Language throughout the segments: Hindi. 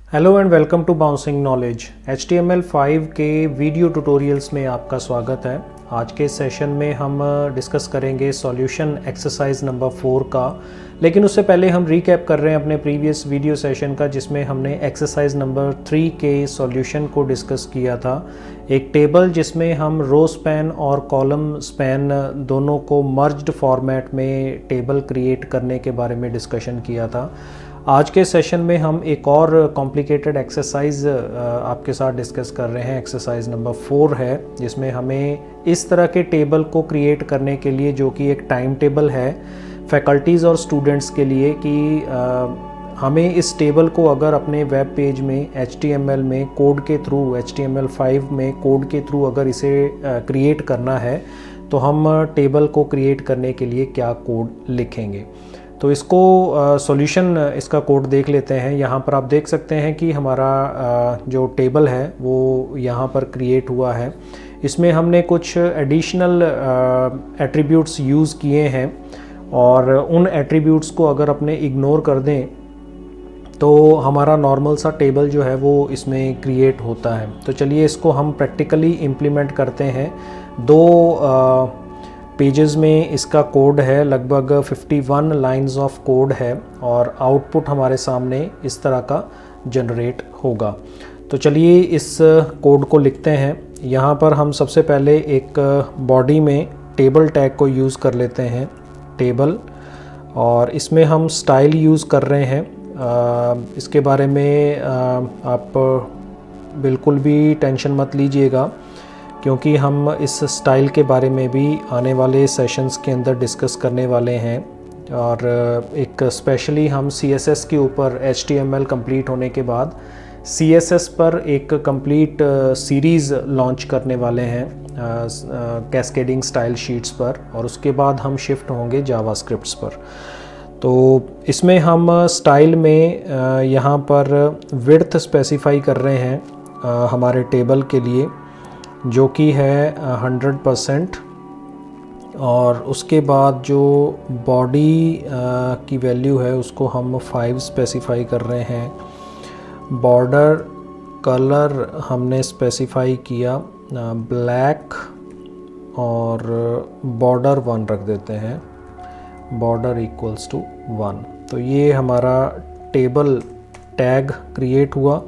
Hello and welcome to bouncing knowledge. HTML5 के वीडियो ट्यूटोरियल्स में आपका स्वागत है। आज के सेशन में हम डिस्कस करेंगे सॉल्यूशन एक्सरसाइज नंबर 4 का, लेकिन उससे पहले हम रिकैप कर रहे हैं अपने प्रीवियस वीडियो सेशन का, जिसमें हमने एक्सरसाइज नंबर 3 के सॉल्यूशन को डिस्कस किया था। एक टेबल जिसमें हम रो स्पैन और कॉलम स्पैन दोनों को मर्ज्ड फॉर्मेट में टेबल क्रिएट करने के बारे में डिस्कशन किया था। आज के सेशन में हम एक और कॉम्प्लिकेटेड एक्सरसाइज आपके साथ डिस्कस कर रहे हैं। एक्सरसाइज नंबर 4 है, जिसमें हमें इस तरह के टेबल को क्रिएट करने के लिए, जो कि एक टाइम टेबल है फैकल्टीज़ और स्टूडेंट्स के लिए, कि हमें इस टेबल को अगर अपने वेब पेज में HTML में कोड के थ्रू, HTML5 में कोड के थ्रू अगर इसे क्रिएट करना है तो हम टेबल को क्रिएट करने के लिए क्या कोड लिखेंगे। तो इसको सॉल्यूशन इसका कोड देख लेते हैं। यहाँ पर आप देख सकते हैं कि हमारा जो टेबल है वो यहाँ पर क्रिएट हुआ है। इसमें हमने कुछ एडिशनल एट्रीब्यूट्स यूज़ किए हैं, और उन एट्रीब्यूट्स को अगर अपने इग्नोर कर दें तो हमारा नॉर्मल सा टेबल जो है वो इसमें क्रिएट होता है। तो चलिए इसको हम प्रैक्टिकली इम्प्लीमेंट करते हैं। दो पेजेस में इसका कोड है, लगभग 51 लाइंस ऑफ कोड है, और आउटपुट हमारे सामने इस तरह का जनरेट होगा। तो चलिए इस कोड को लिखते हैं। यहाँ पर हम सबसे पहले एक बॉडी में टेबल टैग को यूज़ कर लेते हैं, टेबल, और इसमें हम स्टाइल यूज़ कर रहे हैं। इसके बारे में आप बिल्कुल भी टेंशन मत लीजिएगा, क्योंकि हम इस स्टाइल के बारे में भी आने वाले सेशंस के अंदर डिस्कस करने वाले हैं। और एक स्पेशली हम CSS के ऊपर HTML कंप्लीट होने के बाद CSS पर एक कंप्लीट सीरीज़ लॉन्च करने वाले हैं कैस्केडिंग स्टाइल शीट्स पर, और उसके बाद हम शिफ्ट होंगे जावास्क्रिप्ट्स पर। तो इसमें हम स्टाइल में यहाँ पर विड्थ स्पेसिफाई कर रहे हैं हमारे टेबल के लिए, जो कि है 100%, और उसके बाद जो बॉडी की वैल्यू है उसको हम 5 स्पेसिफाई कर रहे हैं। बॉर्डर कलर हमने स्पेसिफाई किया ब्लैक, और बॉर्डर 1 रख देते हैं, बॉर्डर इक्वल्स टू 1। तो ये हमारा टेबल टैग क्रिएट हुआ।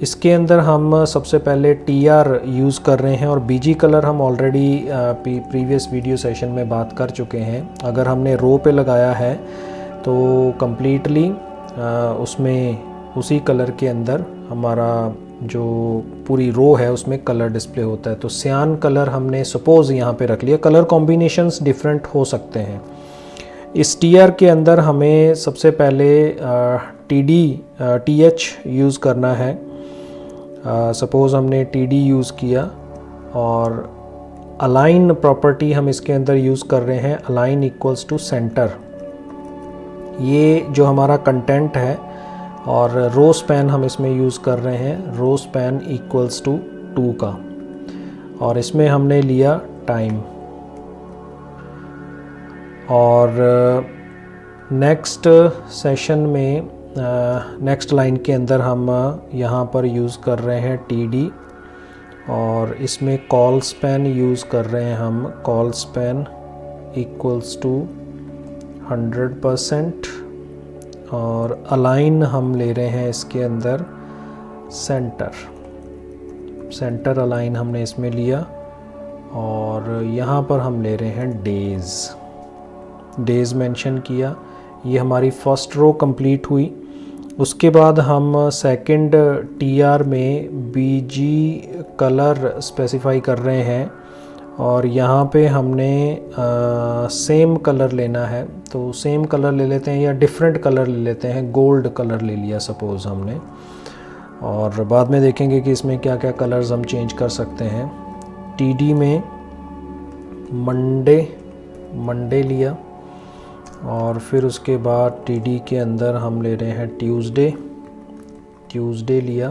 इसके अंदर हम सबसे पहले TR यूज़ कर रहे हैं, और BG कलर हम ऑलरेडी प्रीवियस वीडियो सेशन में बात कर चुके हैं। अगर हमने रो पे लगाया है तो कम्प्लीटली उसमें उसी कलर के अंदर हमारा जो पूरी रो है उसमें कलर डिस्प्ले होता है। तो सियान कलर हमने सपोज़ यहाँ पे रख लिया। कलर कॉम्बिनेशंस डिफरेंट हो सकते हैं। इस TR के अंदर हमें सबसे पहले TH यूज़ करना है। सपोज़ हमने TD यूज़ किया, और अलाइन प्रॉपर्टी हम इसके अंदर यूज़ कर रहे हैं, अलाइन इक्वल्स टू सेंटर। ये जो हमारा कंटेंट है, और रो स्पैन हम इसमें यूज़ कर रहे हैं, रो स्पैन इक्वल्स टू 2 का, और इसमें हमने लिया टाइम। और नेक्स्ट सेशन में नेक्स्ट लाइन के अंदर हम यहाँ पर यूज़ कर रहे हैं TD, और इसमें कॉल स्पैन यूज़ कर रहे हैं हम, कॉल स्पैन इक्वल्स टू 100%, और अलाइन हम ले रहे हैं इसके अंदर सेंटर, सेंटर अलाइन हमने इसमें लिया। और यहाँ पर हम ले रहे हैं डेज़ मेंशन किया। ये हमारी फर्स्ट रो कंप्लीट हुई। उसके बाद हम सेकंड TR में BG कलर स्पेसिफाई कर रहे हैं, और यहाँ पे हमने सेम कलर लेना है। तो सेम कलर ले लेते हैं, या डिफरेंट कलर ले लेते हैं। गोल्ड कलर ले लिया सपोज़ हमने, और बाद में देखेंगे कि इसमें क्या क्या कलर्स हम चेंज कर सकते हैं। TD में मंडे लिया, और फिर उसके बाद TD के अंदर हम ले रहे हैं ट्यूसडे लिया,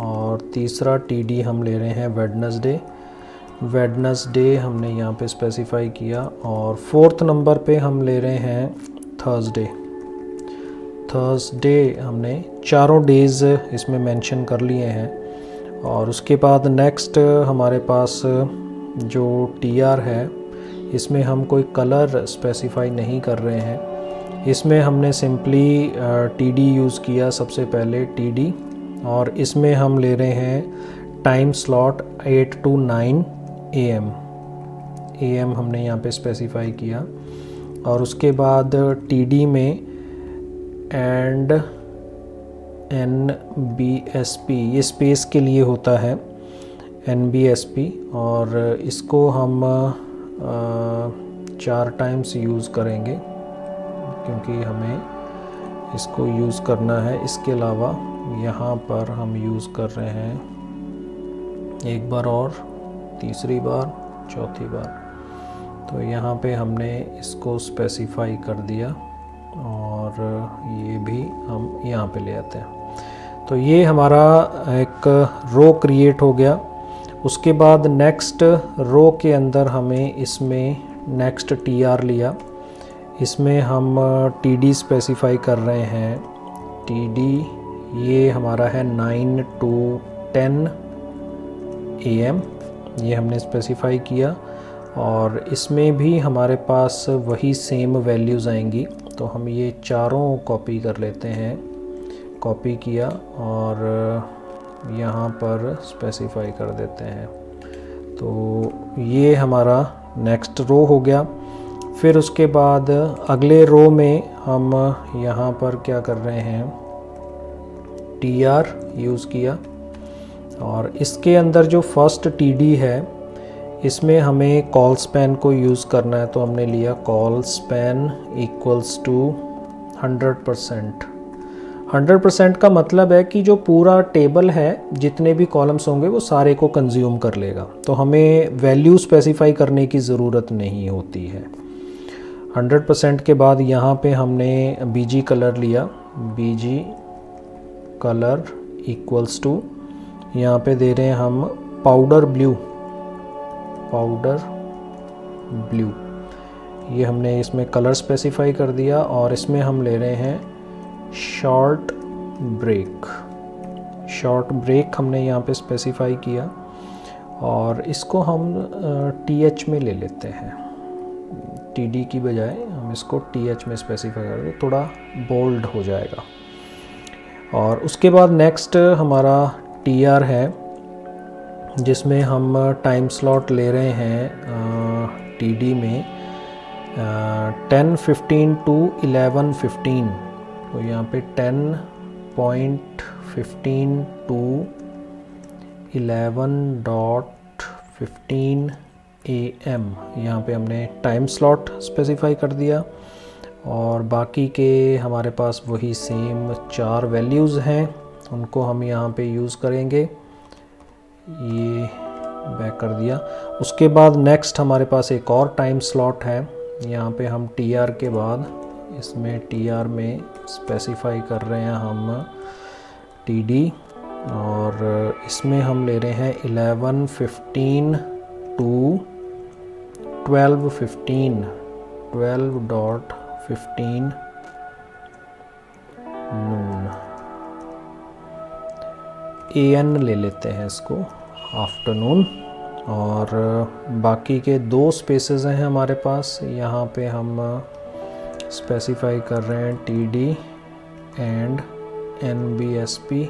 और तीसरा TD हम ले रहे हैं वेडनेसडे हमने यहाँ पे स्पेसिफाई किया, और 4th नंबर पे हम ले रहे हैं थर्सडे हमने चारों डेज़ इसमें मेंशन कर लिए हैं। और उसके बाद नेक्स्ट हमारे पास जो TR है इसमें हम कोई कलर स्पेसिफाई नहीं कर रहे हैं। इसमें हमने सिंपली TD यूज़ किया सबसे पहले TD, और इसमें हम ले रहे हैं टाइम स्लॉट 8 to 9 AM हमने यहाँ पे स्पेसिफाई किया। और उसके बाद TD में एंड NBSP, ये स्पेस के लिए होता है NBSP, और इसको हम 4 टाइम्स यूज़ करेंगे क्योंकि हमें इसको यूज़ करना है। इसके अलावा यहाँ पर हम यूज़ कर रहे हैं एक बार और, तीसरी बार, चौथी बार। तो यहाँ पे हमने इसको स्पेसिफाई कर दिया और ये भी हम यहाँ पे ले आते हैं। तो ये हमारा एक रो क्रिएट हो गया। उसके बाद नेक्स्ट रो के अंदर हमें इसमें नेक्स्ट TR लिया। इसमें हम TD स्पेसिफाई कर रहे हैं। TD ये हमारा है 9 to 10 AM, ये हमने स्पेसिफाई किया। और इसमें भी हमारे पास वही सेम वैल्यूज़ आएंगी, तो हम ये चारों कॉपी कर लेते हैं। कॉपी किया और यहाँ पर स्पेसिफाई कर देते हैं। तो ये हमारा नेक्स्ट रो हो गया। फिर उसके बाद अगले रो में हम यहाँ पर क्या कर रहे हैं, TR यूज़ किया। और इसके अंदर जो फर्स्ट TD है इसमें हमें कॉल स्पैन को यूज़ करना है, तो हमने लिया कॉल स्पैन इक्वल्स टू 100%। 100% का मतलब है कि जो पूरा टेबल है, जितने भी कॉलम्स होंगे वो सारे को कंज्यूम कर लेगा, तो हमें वैल्यू स्पेसिफाई करने की ज़रूरत नहीं होती है। 100% के बाद यहाँ पे हमने BG कलर लिया। BG कलर इक्वल्स टू, यहाँ पे दे रहे हैं हम पाउडर ब्लू। ये हमने इसमें कलर स्पेसिफाई कर दिया। और इसमें हम ले रहे हैं शॉर्ट ब्रेक हमने यहाँ पे स्पेसिफाई किया। और इसको हम TH में ले लेते हैं, TD की बजाय हम इसको TH में स्पेसिफाई करेंगे, थोड़ा बोल्ड हो जाएगा। और उसके बाद नेक्स्ट हमारा TR है, जिसमें हम टाइम स्लॉट ले रहे हैं TD में 10:15 to 11:15। तो यहाँ पे 10:15 to 11:15 AM यहाँ पे हमने टाइम स्लॉट स्पेसिफाई कर दिया। और बाकी के हमारे पास वही सेम 4 वैल्यूज़ हैं, उनको हम यहाँ पे यूज़ करेंगे। ये बैक कर दिया। उसके बाद नेक्स्ट हमारे पास एक और टाइम स्लॉट है। यहाँ पे हम TR के बाद इसमें TR में स्पेसिफाई कर रहे हैं हम TD। और इसमें हम ले रहे हैं 11:15 to 12:15 नून। AN ले लेते हैं इसको, आफ्टरनून। और बाकी के 2 स्पेसेस हैं हमारे पास। यहाँ पे हम स्पेसिफाई कर रहे हैं TD एंड NBSP,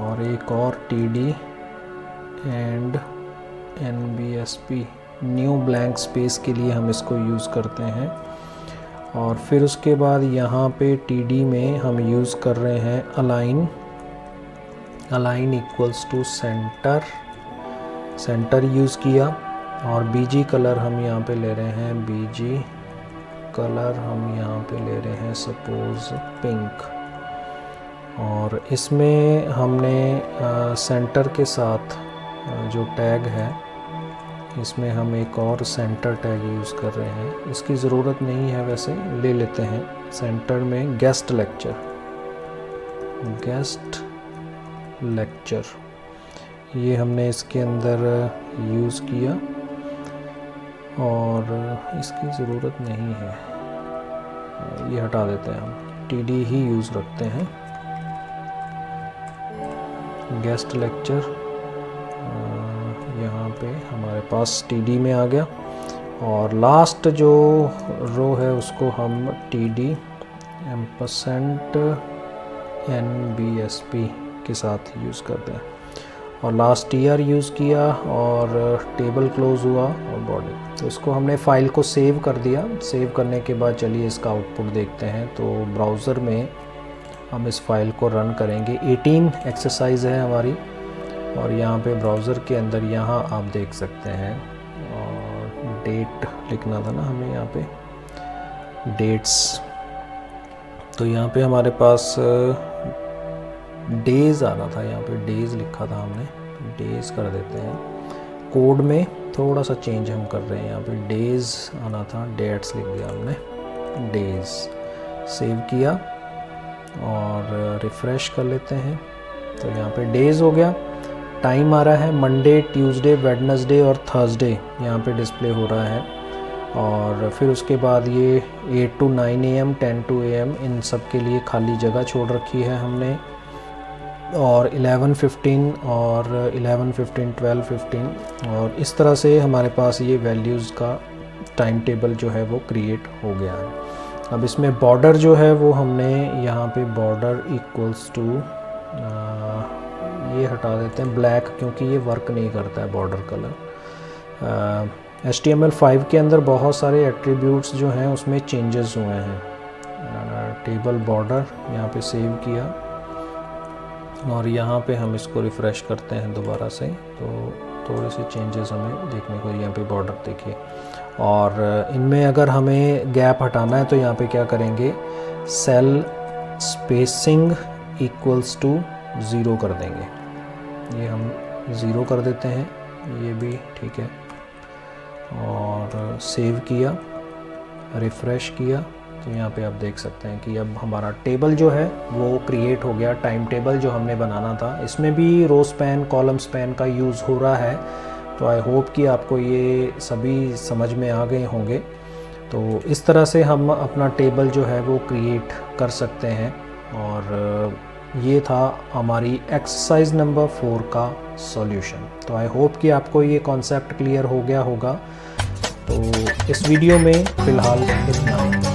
और एक और TD and NBSP। New blank space के लिए हम इसको यूज़ करते हैं। और फिर उसके बाद यहाँ पे TD में हम यूज़ कर रहे हैं align equals to centre use किया। और BG कलर हम यहाँ पे ले रहे हैं, BG कलर हम यहाँ पे ले रहे हैं सपोज पिंक। और इसमें हमने सेंटर के साथ जो टैग है, इसमें हम एक और सेंटर टैग यूज़ कर रहे हैं। इसकी ज़रूरत नहीं है, वैसे ले लेते हैं। सेंटर में गेस्ट लेक्चर ये हमने इसके अंदर यूज़ किया, और इसकी ज़रूरत नहीं है, ये हटा देते हैं हम। TD ही यूज़ रखते हैं। गेस्ट लेक्चर यहाँ पे हमारे पास TD में आ गया, और लास्ट जो रो है उसको हम TD एम्परसेंट NBSP के साथ यूज़ करते हैं, और लास्ट TR यूज़ किया, और टेबल क्लोज हुआ और बॉडी। तो इसको हमने फ़ाइल को सेव कर दिया। सेव करने के बाद चलिए इसका आउटपुट देखते हैं। तो ब्राउज़र में हम इस फाइल को रन करेंगे। 18 एक्सरसाइज है हमारी, और यहाँ पे ब्राउज़र के अंदर यहाँ आप देख सकते हैं, और डेट लिखना था ना हमें यहाँ पे, डेट्स। तो यहाँ पे हमारे पास डेज़ आना था, यहाँ पे डेज़ लिखा था हमने, डेज़ कर देते हैं। कोड में थोड़ा सा चेंज हम कर रहे हैं, यहाँ पे डेज़ आना था, डेट्स लिख दिया हमने, डेज़। सेव किया और रिफ़्रेश कर लेते हैं। तो यहाँ पे डेज़ हो गया। टाइम आ रहा है मंडे, ट्यूसडे, वेडनेसडे और थर्सडे यहाँ पे डिस्प्ले हो रहा है। और फिर उसके बाद ये 8 to 9 AM, 10 to AM इन सब के लिए खाली जगह छोड़ रखी है हमने, और 11:15 और 11:15, 12:15, और इस तरह से हमारे पास ये वैल्यूज़ का टाइम टेबल जो है वो क्रिएट हो गया है। अब इसमें बॉर्डर जो है वो हमने यहाँ पे बॉर्डर इक्वल्स टू, ये हटा देते हैं ब्लैक, क्योंकि ये वर्क नहीं करता है बॉर्डर कलर। HTML5 के अंदर बहुत सारे एट्रीब्यूट्स जो हैं उसमें चेंजेस हुए हैं। टेबल बॉर्डर यहाँ पे सेव किया, और यहाँ पे हम इसको रिफ़्रेश करते हैं दोबारा से, तो थोड़े से चेंजेस हमें देखने को, यहाँ पे बॉर्डर देखिए। और इनमें अगर हमें गैप हटाना है तो यहाँ पे क्या करेंगे, सेल स्पेसिंग इक्वल्स टू 0 कर देंगे। ये हम 0 कर देते हैं, ये भी ठीक है। और सेव किया, रिफ़्रेश किया, तो यहाँ पे आप देख सकते हैं कि अब हमारा टेबल जो है वो क्रिएट हो गया। टाइम टेबल जो हमने बनाना था, इसमें भी रो स्पैन, कॉलम स्पैन का यूज़ हो रहा है। तो आई होप कि आपको ये सभी समझ में आ गए होंगे। तो इस तरह से हम अपना टेबल जो है वो क्रिएट कर सकते हैं। और ये था हमारी एक्सरसाइज नंबर 4 का सॉल्यूशन। तो आई होप कि आपको ये कॉन्सेप्ट क्लियर हो गया होगा। तो इस वीडियो में फ़िलहाल इतना ही।